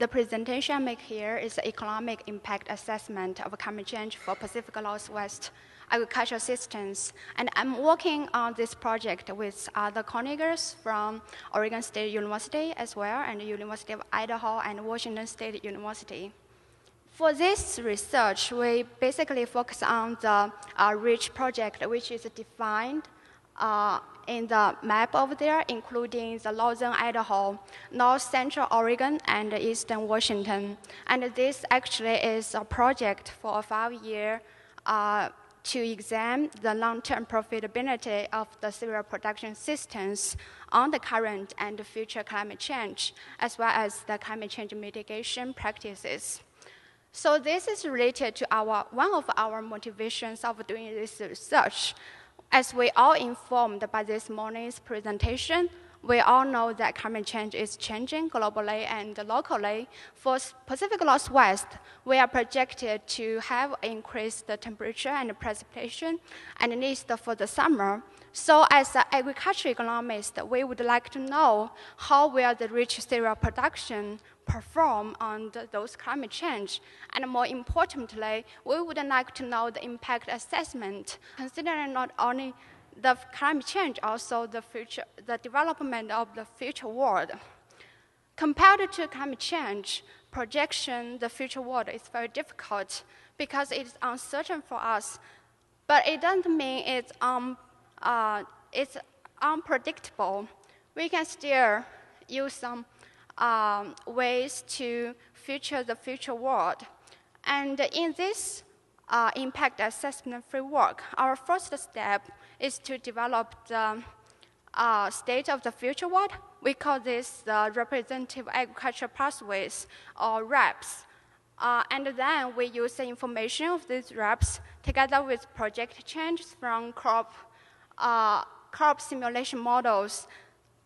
The presentation I make here is the economic impact assessment of climate change for Pacific Northwest agricultural systems. And I'm working on this project with other colleagues from Oregon State University as well, and the University of Idaho and Washington State University. For this research, we basically focus on the REACH project, which is defined in the map over there, including the northern Idaho, north central Oregon, and eastern Washington. And this actually is a project for a 5-year to examine the long-term profitability of the cereal production systems on the current and future climate change, as well as the climate change mitigation practices. So this is related to one of our motivations of doing this research. As we all informed by this morning's presentation, we all know that climate change is changing globally and locally. For Pacific Northwest, we are projected to have increased temperature and precipitation, and at least for the summer. So as an agricultural economist, we would like to know how will the rich cereal production perform on those climate change. And more importantly, we would like to know the impact assessment, considering not only the climate change, also the development of the future world. Compared to climate change, projection the future world is very difficult because it's uncertain for us, but it doesn't mean it's unpredictable. We can still use some ways to future the future world. And in this impact assessment framework, our first step is to develop the state of the future world. We call this the representative agriculture pathways, or RAPs. And then we use the information of these RAPs together with project changes from crop simulation models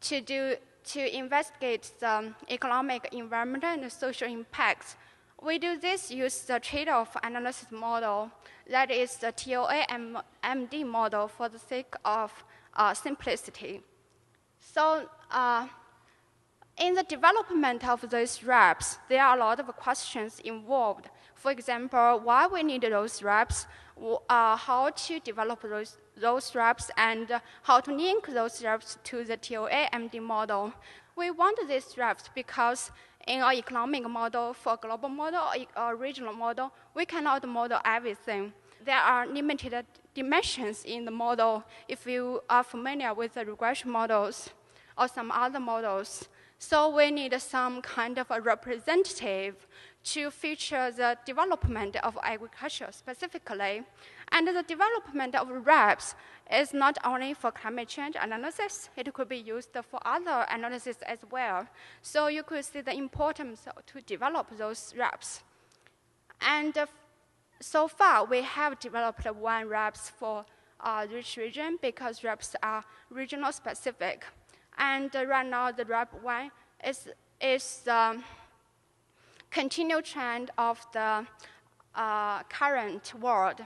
to investigate the economic, environmental, and social impacts. We do this use the trade-off analysis model, that is the TOA-MD model for the sake of simplicity. So in the development of those RAPs, there are a lot of questions involved. For example, why we need those RAPs, how to develop those RAPs, and how to link those RAPs to the TOA-MD model. We want these RAPs because in our economic model, for a global model or regional model, we cannot model everything. There are limited dimensions in the model if you are familiar with the regression models or some other models. So we need some kind of a representative to feature the development of agriculture specifically. And the development of RAPs is not only for climate change analysis, it could be used for other analysis as well. So you could see the importance to develop those RAPs. And so far, we have developed one RAPs for each region because RAPs are regional specific. And right now, the RAP 1 is the continued trend of the current world.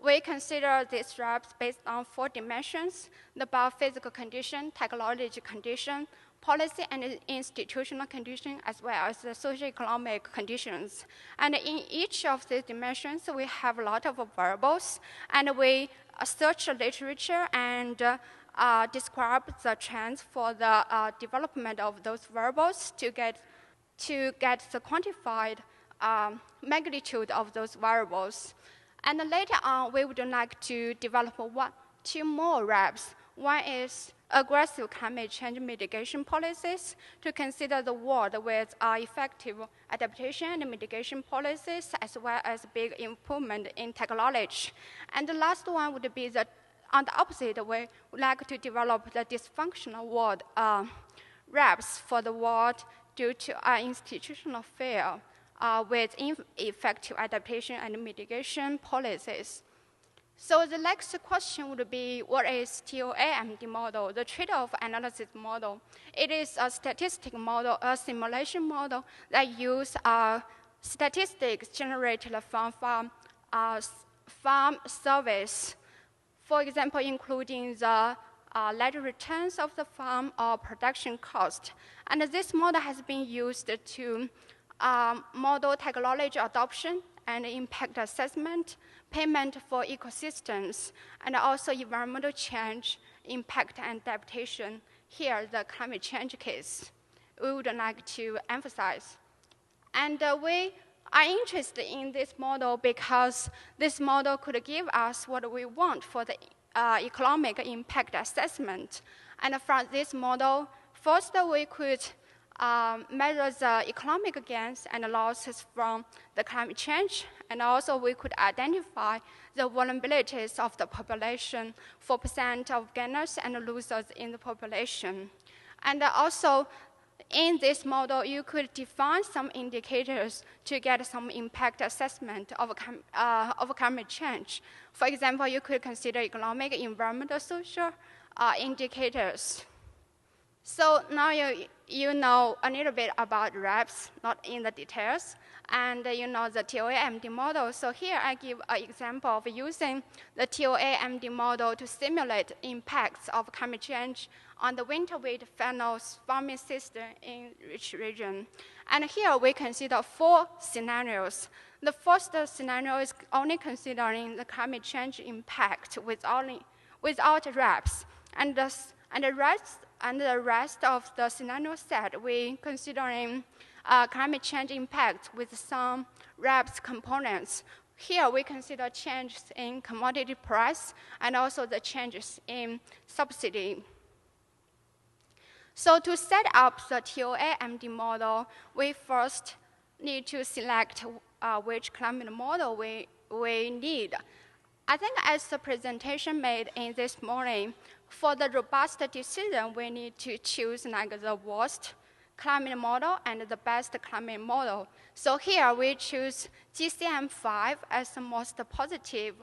We consider these RAPs based on 4 dimensions: the biophysical condition, technology condition, policy and institutional condition, as well as the socio-economic conditions. And in each of these dimensions, we have a lot of variables, and we search the literature and describe the trends for the development of those variables to get the quantified magnitude of those variables. And later on, we would like to develop 2 more RAPs. One is aggressive climate change mitigation policies to consider the world with effective adaptation and mitigation policies, as well as big improvement in technology. And the last one would be on the opposite way, we'd like to develop the dysfunctional world RAPs for the world due to institutional failure with ineffective adaptation and mitigation policies. So the next question would be, what is TOA-MD model, the trade-off analysis model? It is a statistic model, a simulation model that uses statistics generated from farm surveys. For example, including the net returns of the farm or production cost. And this model has been used to model technology adoption and impact assessment, payment for ecosystems, and also environmental change, impact and adaptation. Here, the climate change case we would like to emphasize. And we are interested in this model because this model could give us what we want for the economic impact assessment. And from this model, first we could measure the economic gains and losses from the climate change, and also we could identify the vulnerabilities of the population, 4% of gainers and losers in the population. And also, in this model, you could define some indicators to get some impact assessment of climate change. For example, you could consider economic, environmental, social indicators. So now you know a little bit about RAPS, not in the details, and you know the TOA-MD model. So here I give an example of using the TOA-MD model to simulate impacts of climate change on the winter wheat fennels farming system in rich region. And here we consider 4 scenarios. The first scenario is only considering the climate change impact without RAPS, and the rest of the scenario set, we considering climate change impact with some RAPS components. Here we consider changes in commodity price and also the changes in subsidy. So to set up the TOA-MD model, we first need to select which climate model we need. I think as the presentation made in this morning, for the robust decision, we need to choose like the worst climate model and the best climate model. So here we choose GCM5 as the most positive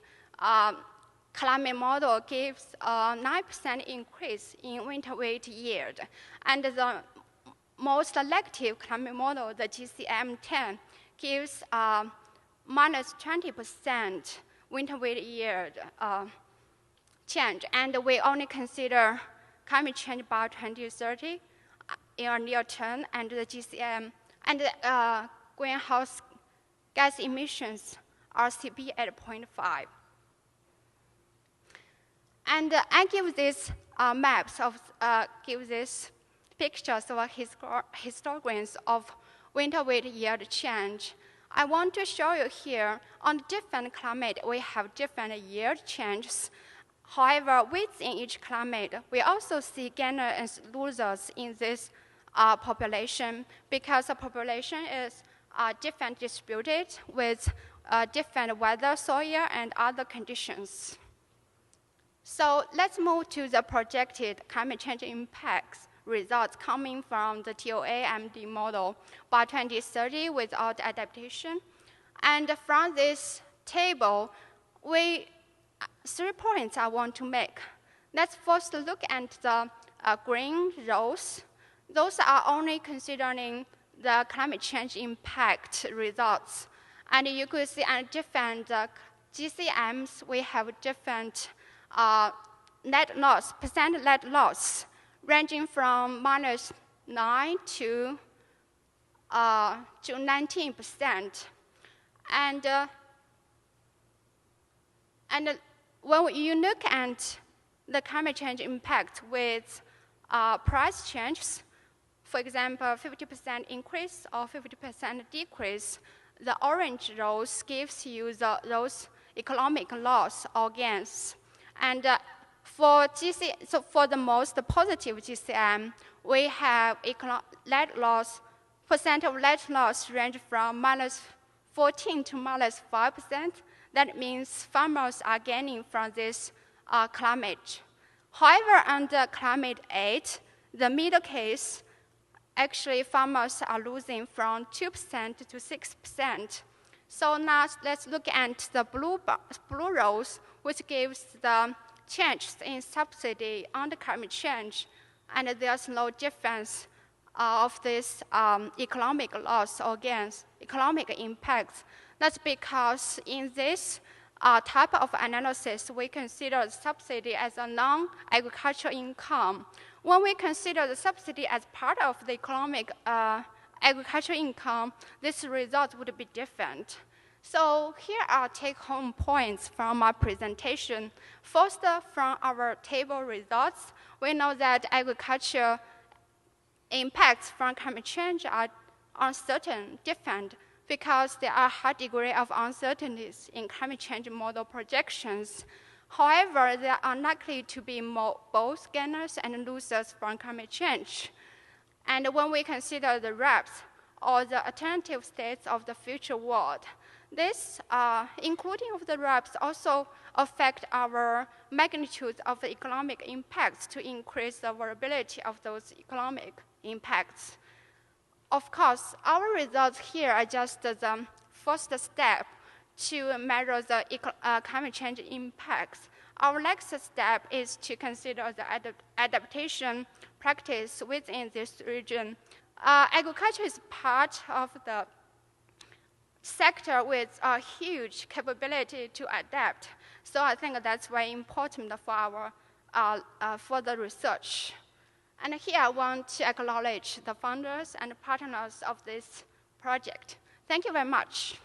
climate model, gives a 9% increase in winter wheat yield. And the most selective climate model, the GCM10, gives minus 20% winter wheat yield change. And we only consider climate change by 2030 in a near term, and the GCM and the greenhouse gas emissions RCB at 0.5. And I give these maps of, give these pictures of histograms of winter wheat yield change. I want to show you here, on different climate, we have different yield changes. However, within each climate, we also see gainers and losers in this population, because the population is different distributed with different weather, soil, and other conditions. So let's move to the projected climate change impacts results coming from the TOA-MD model by 2030 without adaptation. And from this table, 3 points I want to make. Let's first look at the green rows. Those are only considering the climate change impact results. And you could see at different GCMs, we have different net loss, percent net loss, ranging from -9 to 19%. And when you look at the climate change impact with price changes, for example, 50% increase or 50% decrease, the orange rows gives you those economic loss or gains. And for the most positive GCM, we have net loss, percent of net loss range from -14 to -5%. That means farmers are gaining from this climate. However, under climate 8, the middle case, actually farmers are losing from 2% to 6%. So now let's look at the blue rows, which gives the changes in subsidy under climate change, and there's no difference of this economic loss or gains, economic impacts. That's because in this type of analysis, we consider the subsidy as a non-agricultural income. When we consider the subsidy as part of the economic agricultural income, this result would be different. So here are take-home points from our presentation. First, from our table results, we know that agriculture impacts from climate change are uncertain, different, because there are a high degree of uncertainties in climate change model projections. However, there are likely to be both gainers and losers from climate change. And when we consider the RAPs, or the alternative states of the future world, this, including of the RAPs, also affect our magnitude of the economic impacts to increase the vulnerability of those economic impacts. Of course, our results here are just the first step to measure the climate change impacts. Our next step is to consider the adaptation practice within this region. Agriculture is part of the sector with a huge capability to adapt. So I think that's very important for our further research. And here I want to acknowledge the founders and partners of this project. Thank you very much.